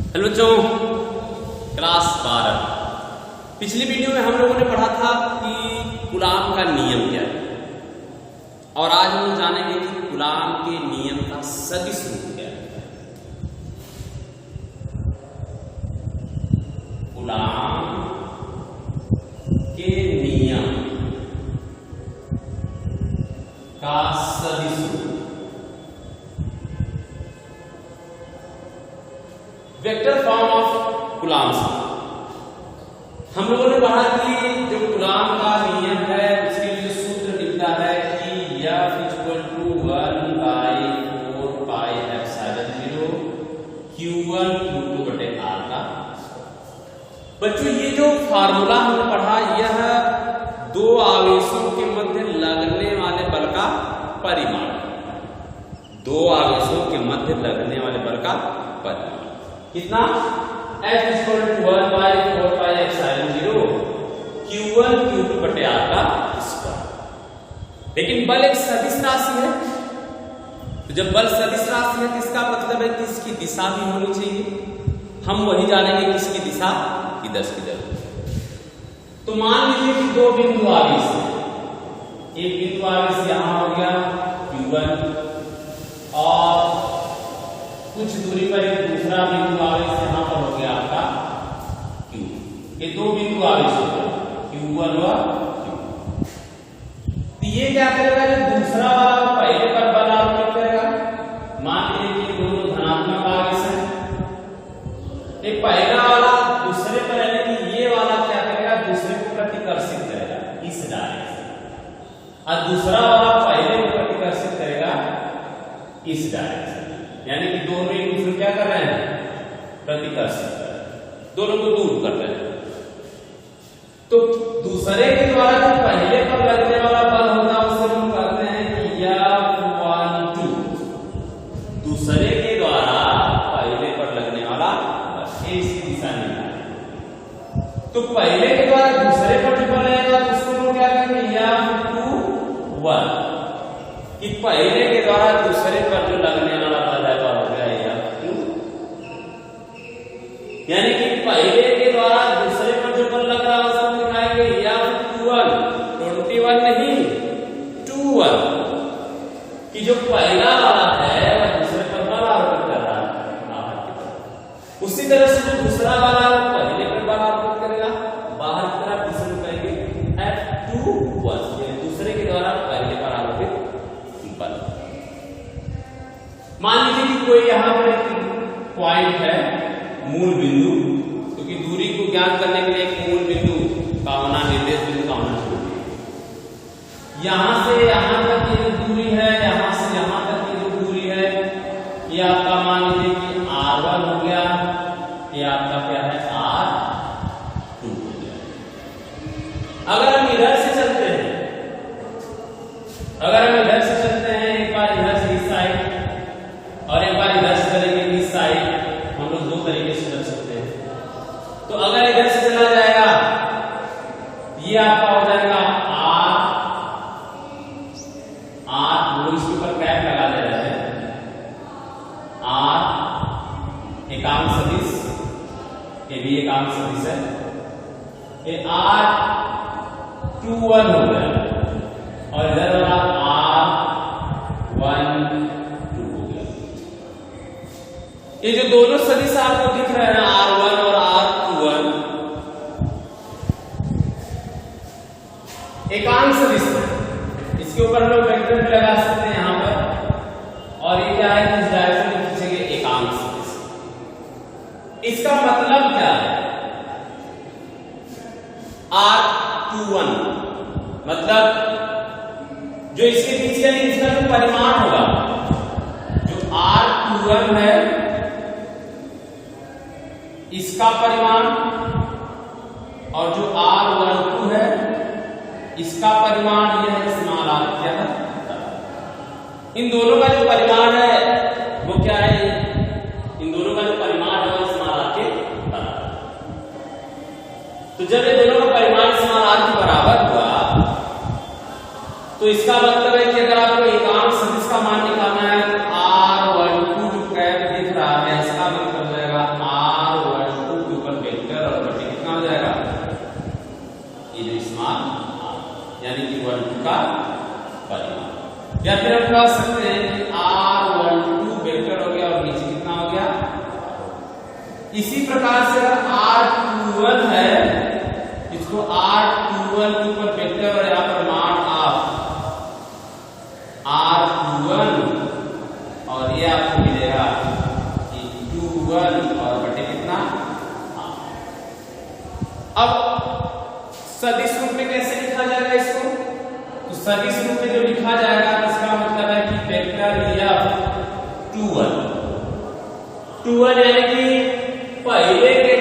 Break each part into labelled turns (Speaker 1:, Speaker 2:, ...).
Speaker 1: Hello बच्चों, class 12। पिछली video में हम लोगों ने पढ़ा था कि कूलाम का नियम क्या है, और आज हम जानेंगे कि कूलाम के नियम का सदिश रूप क्या है। कूलाम के नियम का सदिश रूप वेक्टर फॉर्म ऑफ कूलाम्स। हम लोगों ने पढ़ा कि जो कूलाम का नियम है उसके लिए सूत्र मिलता है कि F = 1/4πε0 Q1 Q2/r का। बच्चों, ये जो फार्मूला हमने पढ़ा यह दो आवेशों के मध्य लगने वाले बल का परिमाण, दो आवेशों के मध्य लगने वाले बल का परिमाण कितना? F = 1/4πε0 Q1 Q2/r का स्क्वायर। लेकिन बल एक सदिश राशि है, तो जब बल सदिश राशि है तो इसका मतलब है कि इसकी दिशा भी होनी चाहिए। हम वही जानेंगे किसकी दिशा, किधर की जरूरत है। तो मान लीजिए कि दो बिंदु आवेश है, एक बिंदु आवेश यहां हो गया Q1 और कुछ दूरी पर एक दूसरा बिंदु आवेश यहां पर हो गया आपका Q। ये दो बिंदु आवेश हो गए Q1 और Q। तो ये क्या करेगा, जो दूसरा वाला पहले पर बल आरोपित करेगा। मान लीजिए कि दोनों धनात्मक आवेश हैं, एक पहला वाला दूसरे पर यानी कि ये वाला क्या करेगा, दूसरे को प्रतिकर्षित करेगा इस डायरेक्शन, और दूसरा वाला पहले को प्रतिकर्षित करेगा इस डायरेक्शन। यानी कि दोनों एक दूसरे क्या कर रहे हैं, प्रतिकर्षित कर रहे हैं, दोनों को दूर कर रहे हैं। तो दूसरे के द्वारा जो पहले पर लगने वाला बल होता है उसे हम कहते हैं कि F12। दूसरे के द्वारा पहले पर लगने वाला बल इसकी दिशा नहीं है। तो पहले के द्वारा दूसरे पर जो बल आएगा उसको हम क्या कहेंगे, F21। कि पहले के द्वारा दूसरे पर जो लगने वाला बल है वह हो गया F2। यानी कि पहले के द्वारा दूसरे पर जो बल लग रहा है उसको दिखाएंगे F21, 21 नहीं 21। कि जो पहला वाला है वह दूसरे पर बल आरोपित कर रहा है बाहर की तरफ, उसी तरह से जो दूसरा वाला है वो पहले पर बल आरोपित करेगा बाहर की तरफ, जिसको कहेंगे F21। दूसरे के द्वारा पहले पर आरोपित बल। मान लीजिए कि कोई यहां पर एक पॉइंट है, मूल बिंदु, क्योंकि दूरी को ज्ञात करने के लिए एक मूल बिंदु का होना, निर्देश बिंदु का होना जरूरी है। यहां से यहां तक की जो दूरी है, यहां से यहां तक की जो दूरी है, ये आपका मान लीजिए कि R1 हो गया, ये आपका क्या है R2 हो गया। अगर हम इधर से चलते हैं, एक बार इधर से इस साइड और एक बार इधर से चलेंगे इस साइड, हम लोग दो तरीके से चल सकते हैं। तो अगर इधर से चला जाएगा ये आपका हो जाएगा R, वो इसके ऊपर कैप लगा दे रहे हैं, R एकांक सदिश, ये भी एकांक सदिश है, ये R21 हो गया, और इधर वाला R12 हो गया। ये जो दोनों सदिश आपको दिख रहे हैं R1 और R21, एकांक सदिश है। इसके ऊपर हम लोग वेक्टर भी लगा सकते हैं यहां पर, और ये क्या है कि इस डायरेक्शन में खींचेंगे एकांक सदिश। इसका मतलब क्या है, R21 मतलब जो इसके पीछे यानी इसका जो परिमाण होगा, जो R21 है इसका परिमाण, और जो R12 है इसका परिमाण, यह है स्मॉल r क्या है, इन दोनों का जो परिमाण है वो क्या है, इन दोनों का जो परिमाण है वो स्मॉल r के बराबर। तो जब ये दोनों का परिमाण स्मॉल r के बराबर हुआ तो इसका मतलब है कि अगर आपको एकांक सदिश का मान निकालना है तो R12 जो कैप दिख रहा है इसका मतलब हो जाएगा R सकते हैं कि R12 वेक्टर हो गया और नीचे कितना हो गया। इसी प्रकार से अगर R21 है, इसको R21 के ऊपर वेक्टर और यहाँ पर मान आप R21 और ये आपको मिलेगा कि 21 और बटे कितना। अब सदिश रूप में कैसे लिखा जाएगा इसको? तो सदिश रूप में जो लिखा जाएगा इसका मतलब है कि वेक्टर F21 यानी कि पहले के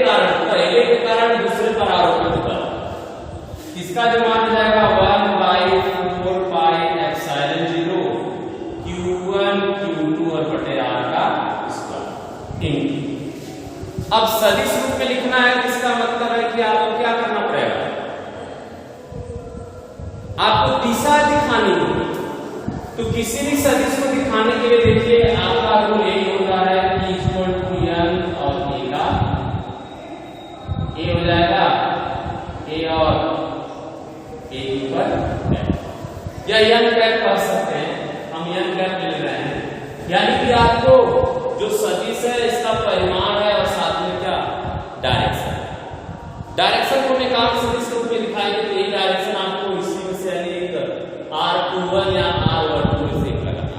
Speaker 1: कारण दूसरे पर आरोपित होगा। इसका जो मान जाएगा 1/4 पाई एप्सिलॉन 0 Q1 Q2 और बटे R का स्क्वायर। अब सदिश रूप में लिखना है, इसका मतलब है कि आपको क्या करना पड़ेगा, आपको दिशा दिखानी होगी। तो किसी भी सदिश को दिखाने के लिए देखिए आपका रूल यही होता है कि इक्वल टू n और a का a हो जाएगा a और a ऊपर या n कैप कर सकते हैं, हम n कैप ले रहे हैं। यानी कि आपको जो सदिश है इसका परिमाण है और साथ में क्या डायरेक्शन को निकाल सदिश रूप में दिखाई देती है। डायरेक्शन आपको इसी में से एक R21 या R12 से लगाना।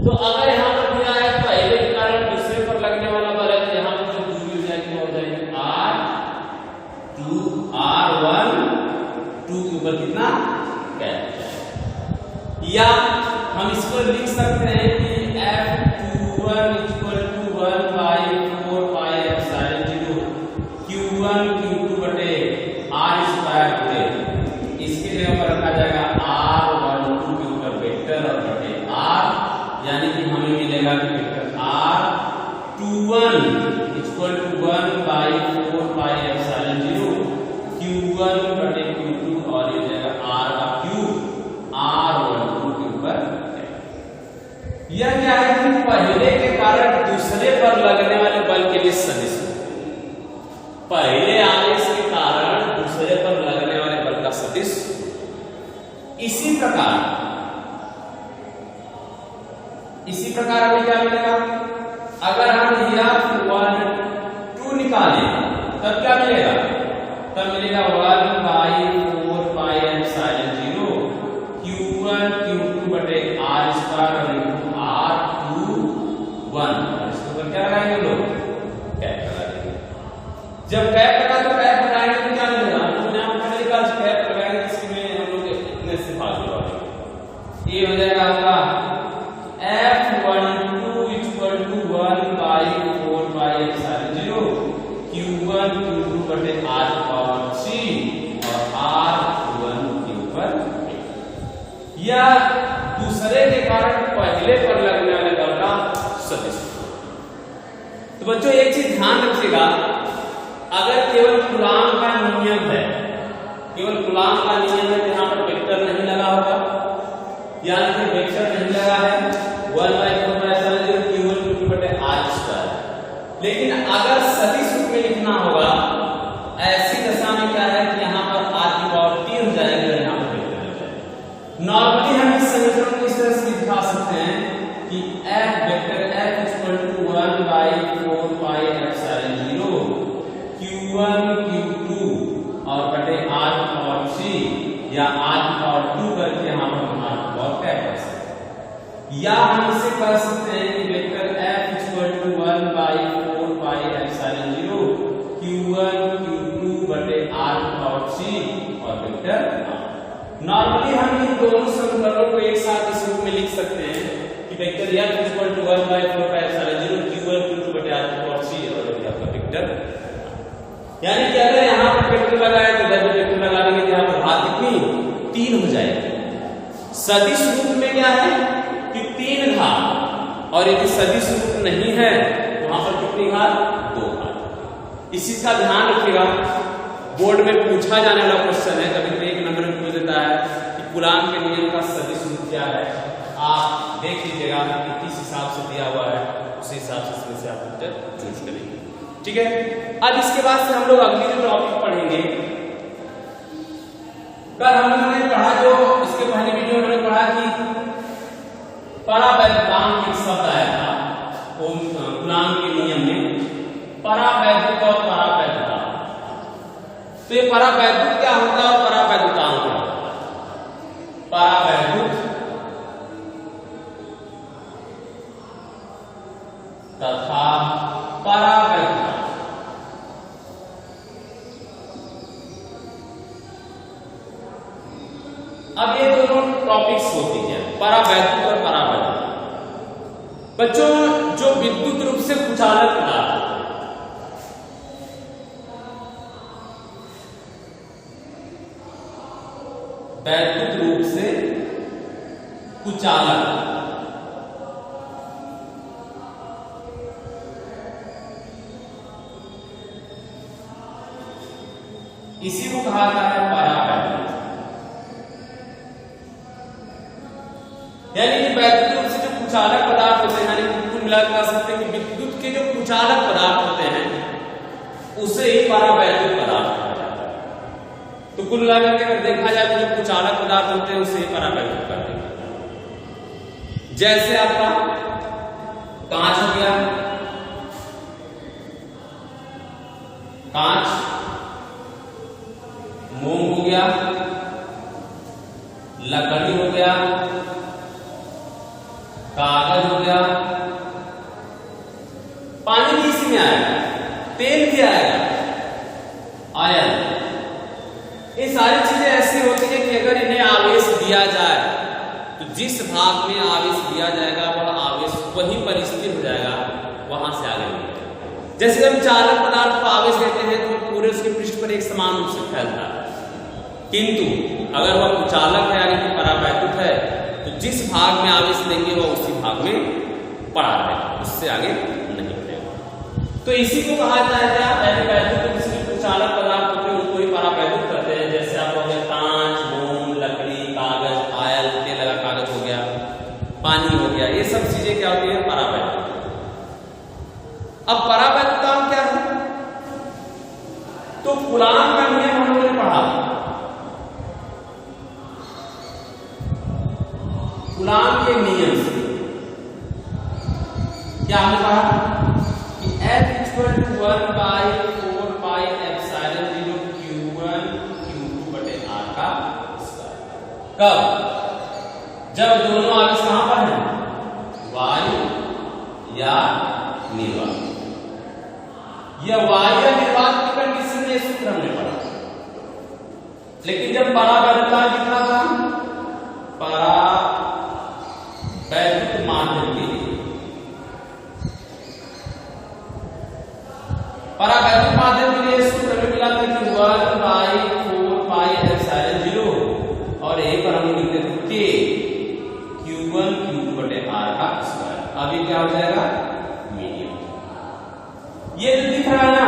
Speaker 1: तो अगर यहाँ पर दिया है पहले के कारण दूसरे पर लगने वाला बल है, तो यहाँ पर जो दूरी हो जाएगी हो जाएगी R1 2 के ऊपर कितना कैप। या हम इसको लिख सकते हैं कि F21 = 1/4 pi epsilon 0 Q1 Q2 बटे R स्क्वायर होते। इसके जगह पर रखा जाएगा R12 के ऊपर वेक्टर और बटे R, यानी कि हमें मिलेगा कि vector R21 = 1/4 pi epsilon 0 Q1 बटे Q2 और ये जाएगा R का क्यूब R12 के ऊपर। यह क्या है कि पहले के कारण दूसरे पर लगने वाले बल के लिए सदिश, पहले आवेश के कारण दूसरे पर लगने वाले बल का सदिश। इसी प्रकार हमें क्या मिलेगा, अगर हम F12 निकालें तब क्या मिलेगा, तब मिलेगा 1/4 पाई एप्सिलॉन 0 Q1 Q2 बटे R स्क्वायर R21। इसको क्या लगाएंगे लोग, कैप लगा देंगे। जब कैप लगा तो कैप लगाएंगे तो क्या मिलेगा, तो यहाँ पर निकाल कैप लगाएंगे, इसमें हम लोग इतने से फालतू लगाएंगे। ये हो जाएगा आपका F12 = 1/4 pi epsilon 0 Q1 Q2 बटे R3 और R1 के ऊपर। या दूसरे के कारण पहले पर लगने वाले बल का सदिश। तो बच्चों एक चीज ध्यान रखिएगा, अगर केवल कूलाम का नियम है, केवल कूलाम का नियम है, यहाँ पर वेक्टर नहीं लगा होगा, यानी कि वेक्टर नहीं लगा है 1/4 Q1 Q2 बटे R स्क्वायर। लेकिन अगर सदिश रूप में लिखना होगा, ऐसी दशा में क्या है कि यहाँ पर R3 हो जाएगी और यहाँ पर वेक्टर हो जाएगा। नॉर्मली हम इस समीकरण को इस तरह से दिखा सकते हैं कि F vector F = 1/4 pi epsilon 0 Q1 Q2 और बटे R3 या R2 करके यहाँ पर हम R कैप कर सकते हैं। या हम इसे कर सकते हैं कि vector F = 1/4 pi epsilon 0 Q1 Q2 बटे R3 और वेक्टर। नॉर्मली हम इन दोनों समीकरणों को एक साथ इस रूप में लिख सकते हैं कि vector F = 1/4 pi epsilon 0 Q1 Q2 बटे R3 और ये आपका वेक्टर। यानी कि अगर यहाँ पर वेक्टर लगाए तो इधर वेक्टर लगा देंगे, यहाँ पर घात कितनी 3 हो जाएगी। सदिश रूप में क्या है कि 3 घात, और यदि सदिश रूप नहीं है तो वहां पर कितनी घात 2 घात। इसी का ध्यान रखिएगा, बोर्ड में पूछा जाने वाला क्वेश्चन है, कभी तो 1 नंबर में पूछ देता है कि कूलाम के नियम का सदिश रूप क्या है। आप देख लीजिएगा कि किस हिसाब से दिया हुआ है, उसी हिसाब से इसमें से आप उत्तर चूज करेंगे। ठीक है, अब इसके बाद से हम लोग अगली जो टॉपिक पढ़ेंगे, कल हम लोगों ने पढ़ा, जो इसके पहले वीडियो में पढ़ा कि परावैद्युतांक एक शब्द आया था कूलाम के नियम में, परावैद्युत और परावैद्युतांक। तो ये परावैद्युत क्या होता है और परावैद्युतांक क्या होता है? परावैद्युत तथा परावैद्युतांक। अब ये दोनों टॉपिक्स होती हैं, परावैद्युत और परावैद्युत। बच्चों, जो विद्युत रूप से कुचालक पदार्थ, वैद्युत रूप से कुचालक, इसी को कहा जाता है परावैद्युत। यानी कि वैद्युत रूप से जो कुचालक पदार्थ होते हैं, यानी कुल मिलाकर कह सकते हैं कि विद्युत के जो कुचालक पदार्थ होते हैं उसे ही परावैद्युत पदार्थ कहा जाता है। तो कुल मिलाकर के अगर देखा जाए तो जो कुचालक पदार्थ होते हैं उसे ही परावैद्युत कहते हैं। जैसे आपका कांच हो गया, कांच, मोम हो गया, लकड़ी हो गया, कागज हो गया, पानी भी इसी में आएगा, तेल भी आएगा, आयन। ये सारी चीजें ऐसी होती है कि अगर इन्हें आवेश दिया जाए तो जिस भाग में आवेश दिया जाएगा वह आवेश वहीं पर स्थिर हो जाएगा, वहां से आगे नहीं जाएगा। जैसे हम चालक पदार्थ को आवेश देते हैं तो पूरे उसके पृष्ठ पर एक समान रूप से फैलता है, किंतु अगर वह कुचालक है यानी कि परावैद्युत है तो जिस भाग में आवेश देंगे वह उसी भाग में पड़ा रहेगा, उससे आगे नहीं बढ़ेगा। तो इसी को कहा जाता है वैद्युत रूप से कुचालक पदार्थ होते हैं उनको ही परावैद्युत करते हैं। जैसे आप हो गया कांच, मोम, लकड़ी, कागज, आयल, तेल लगा कागज हो गया, पानी हो गया, ये सब चीजें क्या होती है? परावैद्युत। अब परावैद्युतांक क्या है? तो कूलाम का नियम हम लोगों ने पढ़ा, कूलाम के नियम से क्या हमने कहा कि F = 1/4πε0 Q1 Q2/r का स्क्वायर। कब? जब दोनों आवेश कहां पर हैं? वायु या निर्वात। यह वायु या निर्वात की कंडीशन में सूत्र हमने पढ़ा, लेकिन जब परावैद्युतांक कितना था? वैद्युत माध्यम के लिए, परावैद्युत माध्यम के लिए सूत्र में मिला था कि 1/4πε0 और यहीं पर हम लिखते थे K Q1 Q2/r का स्क्वायर। अब ये क्या हो जाएगा? मीडियम। ये जो दिख रहा है ना,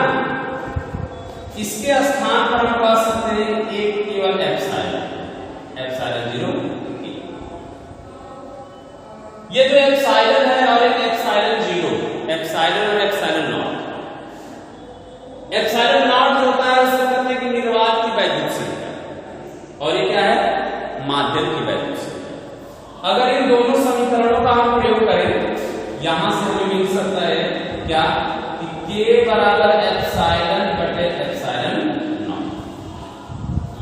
Speaker 1: इसके स्थान पर हम कह सकते हैं एक केवल एप्सिलॉन 0। ये जो एप्सिलॉन है और एक एप्सिलॉन 0, एप्सिलॉन और एप्सिलॉन नॉट। एप्सिलॉन नॉट जो होता है उसे कहते हैं कि निर्वात की वैद्युत संख्या, और ये क्या है? माध्यम की वैद्युत संख्या। अगर इन दोनों समीकरणों का हम प्रयोग करें, यहां से हमें मिल सकता है क्या कि K बराबर एप्सिलॉन बटे एप्सिलॉन नॉट,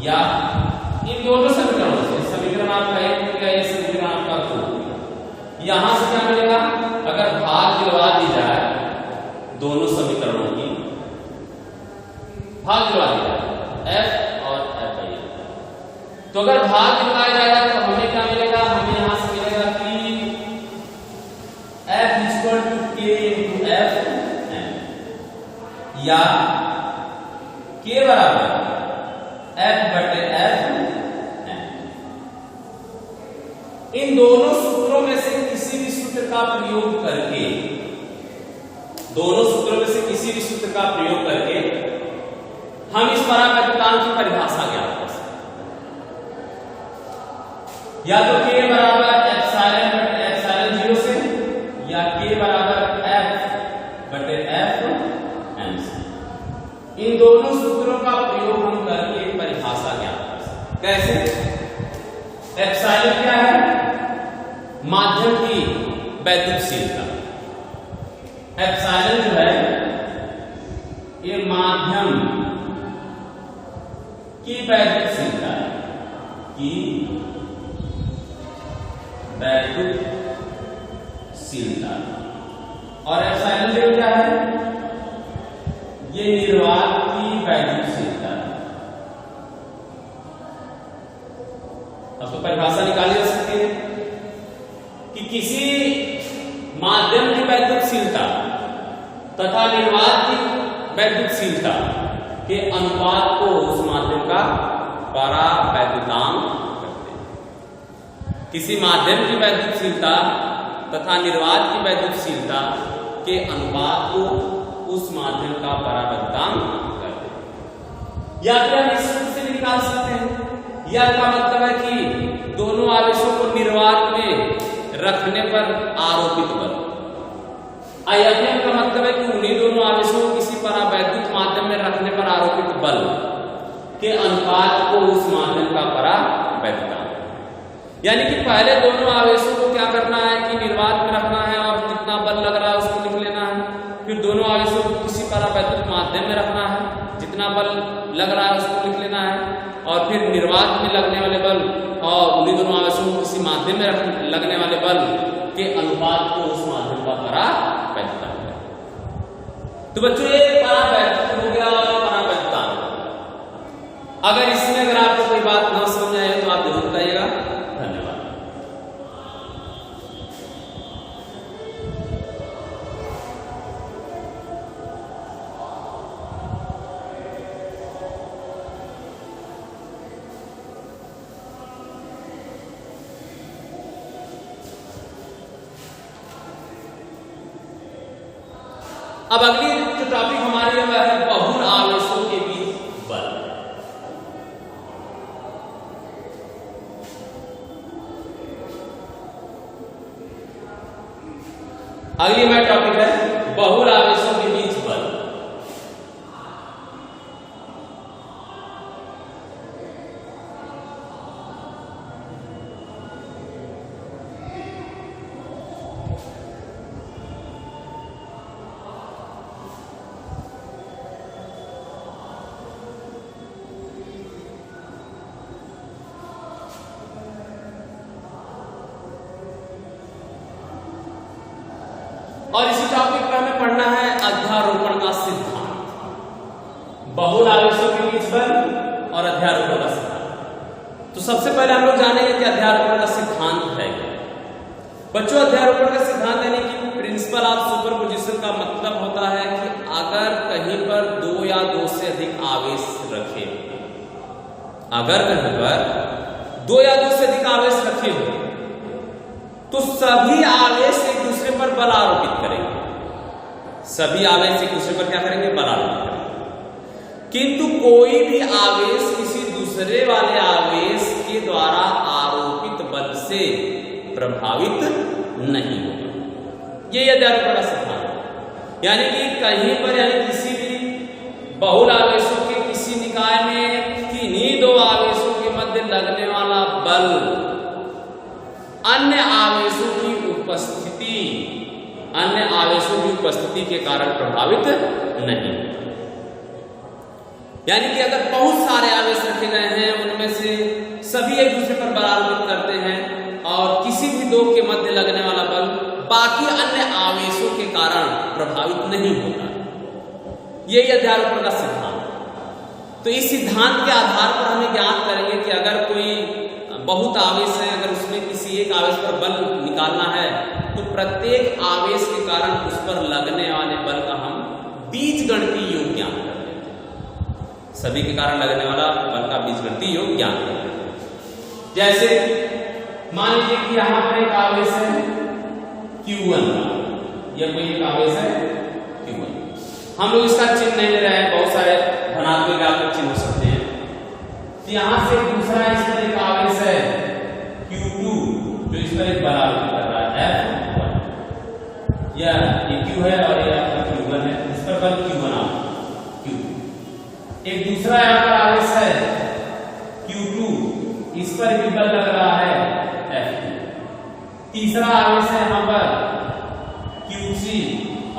Speaker 1: या इन दोनों समीकरणों से, समीकरण आपका एक हो गया, ये समीकरण आपका 2। यहां से क्या मिलेगा? अगर भाग दिलवा दी जाए दोनों समीकरणों की, भाग दिलवा दी जाए F और F, तो अगर भाग दिलवाया जाएगा तो हमें क्या मिलेगा? हमें यहां से मिलेगा कि F = K × F या K बराबर F बटे F। इन दोनों सूत्रों में से किसी भी सूत्र का प्रयोग करके, दोनों सूत्रों में से किसी भी सूत्र का प्रयोग करके हम इस परावैद्युतांक की परिभाषा ज्ञात कर सकते हैं। या तो K बराबर एप्सिलॉन बटे एप्सिलॉन 0 से, या K बराबर F बटे F m से। इन दोनों सूत्रों का प्रयोग हम करके परिभाषा ज्ञात कर सकते हैं। कैसे? एप्सिलॉन क्या है? माध्यम की वैद्युतशीलता। एप्सिलॉन जो है ये माध्यम की वैद्युतशीलता की वैद्युतशीलता, और एप्सिलॉन क्या है, ये निर्वात की वैद्युतशीलता है। अब तो परिभाषा निकाली जा सकती है कि किसी माध्यम की वैद्युतशीलता तथा निर्वात की वैद्युतशीलता के अनुपात को उस माध्यम का परावैद्युतांक कहते हैं। किसी माध्यम की वैद्युतशीलता तथा निर्वात की वैद्युतशीलता के अनुपात को उस माध्यम का परावैद्युतांक कहते हैं। या फिर हम इस रूप से निकाल सकते हैं, या का मतलब है कि दोनों आवेशों को निर्वात में रखने पर आरोपित बल। आयतन का मतलब है कि उन्हीं दोनों आवेशों को किसी परावैद्युत माध्यम में रखने पर आरोपित बल के अनुपात को उस माध्यम का परावैद्युतांक। यानी कि पहले दोनों आवेशों को क्या करना है कि निर्वात में रखना है और कितना बल लग रहा है उसको लिख लेना है। फिर दोनों आवेशों को किसी परावैद्युत माध्यम में रखना है, जितना बल लग रहा है उसको लिख लेना है, और फिर निर्वात में लगने वाले बल और उन्हीं दोनों आवेशों को किसी माध्यम में लगने वाले बल के अनुपात को उस माध्यम का परावैद्युतांक है। तो बच्चों ये परावैद्युत हो गया और परावैद्युतांक। अगर इसमें अगर आपको कोई बात न समझ आए तो आप जरूर बताइएगा। धन्यवाद। अब अगली जो टॉपिक हमारी है वह है बहुल आवेशों के बीच बल। अगली हमारी टॉपिक है बहुल आवेशों के बीच बल। और इसी टॉपिक पर हमें पढ़ना है अध्यारोपण का सिद्धांत। बहुल आवेशों के बीच बल और अध्यारोपण का सिद्धांत। तो सबसे पहले हम लोग जानेंगे कि अध्यारोपण का सिद्धांत है क्या। बच्चों, अध्यारोपण का सिद्धांत यानी कि प्रिंसिपल ऑफ सुपरपोजिशन का मतलब होता है कि अगर कहीं पर दो या दो से अधिक आवेश रखे, अगर कहीं पर दो या दो से अधिक आवेश रखे हो तो सभी आवेश एक दूसरे पर बल आरोपित करेंगे। सभी आवेश एक दूसरे पर क्या करेंगे? बल आरोपित करेंगे। किंतु कोई भी आवेश किसी दूसरे वाले आवेश के द्वारा आरोपित बल से प्रभावित नहीं होगा। ये अध्यारोपण का सिद्धांत है। यानी कि कहीं पर, यानी किसी भी बहुल आवेशों के किसी निकाय में किन्हीं दो आवेशों के मध्य लगने वाला बल अन्य आवेशों की उपस्थिति के कारण प्रभावित नहीं। यानी कि अगर बहुत सारे आवेश रखे गए हैं, उनमें से सभी एक दूसरे पर बल आरोपित करते हैं और किसी भी दो के मध्य लगने वाला बल बाकी अन्य आवेशों के कारण प्रभावित नहीं होता। यही अध्यारोपण का सिद्धांत। तो इस सिद्धांत के आधार पर हमें ज्ञात करेंगे कि अगर कोई बहुत आवेश है, अगर उसमें किसी एक आवेश पर बल निकालना है तो प्रत्येक आवेश के कारण उस पर लगने वाले बल का हम बीजगणितीय योग ज्ञात कर लेते हैं। सभी के कारण लगने वाला बल का बीजगणितीय योग ज्ञात कर लेते हैं। जैसे मान लीजिए कि यहां पर एक आवेश है Q1, यह कोई एक आवेश है Q1। हम लोग इसका चिन्ह नहीं ले रहे हैं, बहुत सारे धनात्मक ऋणात्मक चिन्ह हो सकते हैं। तो यहां से दूसरा इस पर एक आवेश है Q2 जो इस पर एक बल आरोपित कर रहा है F1। यह Q है और यह Q1 है, इस पर बल Q1 Q। एक दूसरा यहां पर आवेश है Q2, इस पर भी बल लग रहा है F2। तीसरा आवेश है यहाँ पर Qg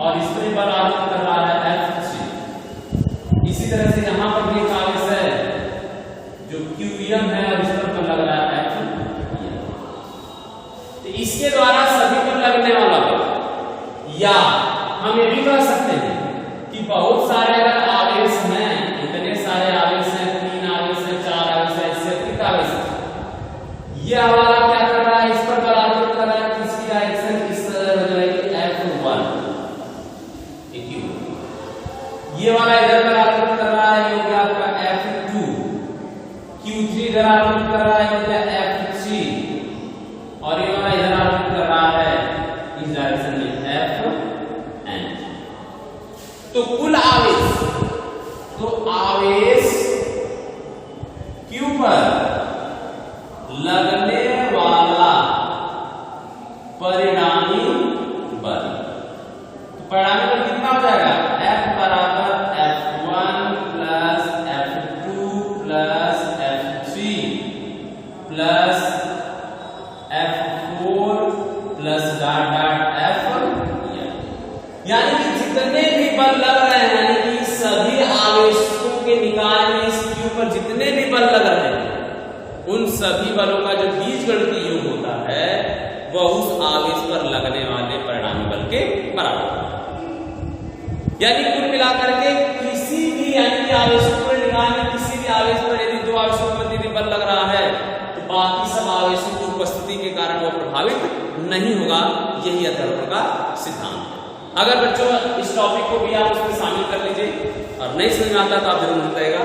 Speaker 1: और इस पर बल आरोपित कर रहा है Fg। इसी तरह से यहाँ पर भी एक आवेश है जो Qm है और इस पर बल लग रहा है Fm। तो इसके द्वारा सभी पर लगने वाला बल, या हम ये भी कह सकते हैं कि बहुत सारे अगर आवेश हैं, इतने सारे आवेश हैं, 3 आवेश हैं, 4 आवेश हैं, इससे अधिक आवेश है, ये हमारा क्या कर रहा है, इस पर बल आरोपित कर रहा है, किसकी डायरेक्शन इस तरह हो जाएगी F1, ये वाला इधर बल आरोपित कर रहा है, ये हो गया आपका F2, Q3 इधर आरोपित कर रहा है, ये हो गया F3, और ये वाला इधर आरोपित कर रहा है इस डायरेक्शन में Fn। तो कुल आवेश, तो आवेश Q पर लगने वाला परिणामी बल, तो परिणामी बल कितना हो जाएगा, F बराबर F1 plus F2 plus F3 plus F4 plus dot dot F, यानी कि जितने भी बल लग रहे हैं, यानी कि सभी आवेशों के निकाय में इस Q पर जितने भी बल लग रहे हैं, उन सभी बलों का जो बीजगणितीय योग होता है वह उस आवेश पर लगने वाले परिणामी बल के बराबर है। यानी कुल मिलाकर के किसी भी यानी कि आवेशों के निकाय में किसी भी आवेश पर यदि 2 आवेशों के मध्य बल लग रहा है तो बाकी सब आवेशों की उपस्थिति के कारण वह प्रभावित नहीं होगा। यही अध्यारोपण का सिद्धांत है। अगर बच्चों इस टॉपिक को भी आप उसमें शामिल कर लीजिए और नहीं समझ में आता तो आप जरूर बताइएगा।